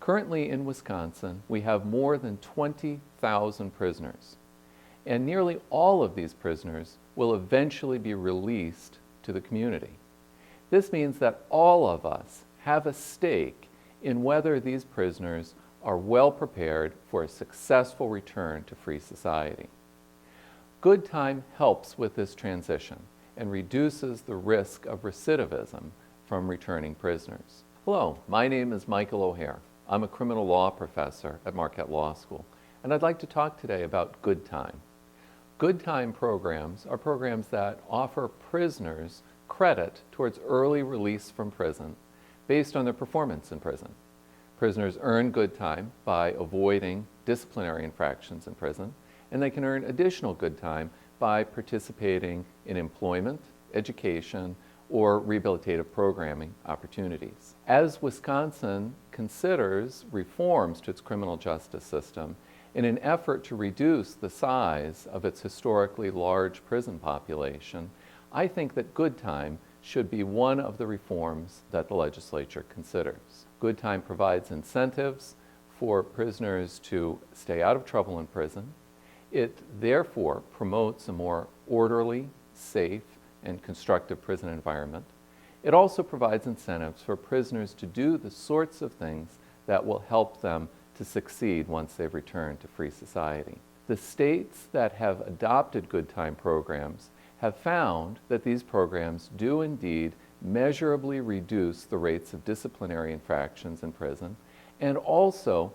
Currently in Wisconsin, we have more than 20,000 prisoners, and nearly all of these prisoners will eventually be released to the community. This means that all of us have a stake in whether these prisoners are well prepared for a successful return to free society. Good time helps with this transition and reduces the risk of recidivism from returning prisoners. Hello, my name is Michael O'Hare. I'm a criminal law professor at Marquette Law School, and I'd like to talk today about good time. Good time programs are programs that offer prisoners credit towards early release from prison based on their performance in prison. Prisoners earn good time by avoiding disciplinary infractions in prison, and they can earn additional good time by participating in employment, education, or rehabilitative programming opportunities. As Wisconsin considers reforms to its criminal justice system in an effort to reduce the size of its historically large prison population, I think that good time should be one of the reforms that the legislature considers. Good time provides incentives for prisoners to stay out of trouble in prison. It therefore promotes a more orderly, safe, and constructive prison environment. It also provides incentives for prisoners to do the sorts of things that will help them to succeed once they've returned to free society. The states that have adopted good time programs have found that these programs do indeed measurably reduce the rates of disciplinary infractions in prison and also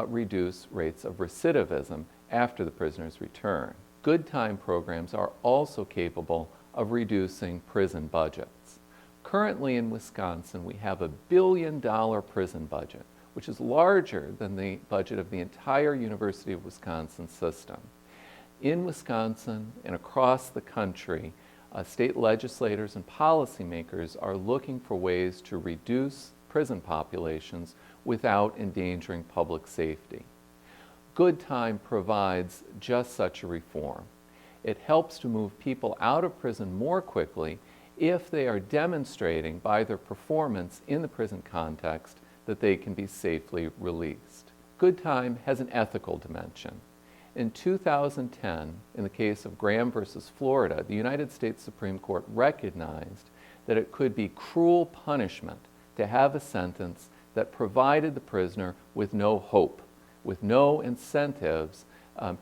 reduce rates of recidivism after the prisoners return. Good time programs are also capable of reducing prison budgets. Currently in Wisconsin, we have $1 billion prison budget, which is larger than the budget of the entire University of Wisconsin system. In Wisconsin and across the country, state legislators and policymakers are looking for ways to reduce prison populations without endangering public safety. Good time provides just such a reform. It helps to move people out of prison more quickly if they are demonstrating by their performance in the prison context that they can be safely released. Good time has an ethical dimension. In 2010, in the case of Graham versus Florida, the United States Supreme Court recognized that it could be cruel punishment to have a sentence that provided the prisoner with no hope, with no incentives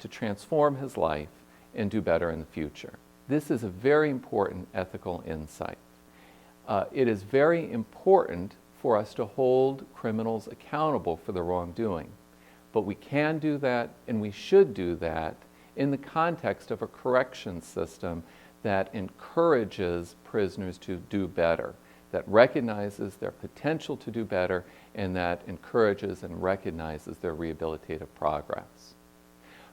to transform his life and do better in the future. This is a very important ethical insight. It is very important for us to hold criminals accountable for their wrongdoing. But we can do that, and we should do that in the context of a correction system that encourages prisoners to do better, that recognizes their potential to do better, and that encourages and recognizes their rehabilitative progress.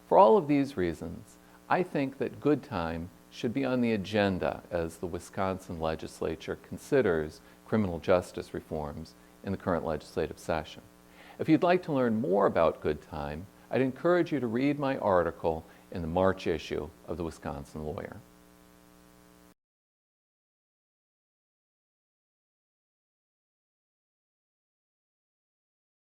For all of these reasons, I think that good time should be on the agenda as the Wisconsin legislature considers criminal justice reforms in the current legislative session. If you'd like to learn more about good time, I'd encourage you to read my article in the March issue of the Wisconsin Lawyer.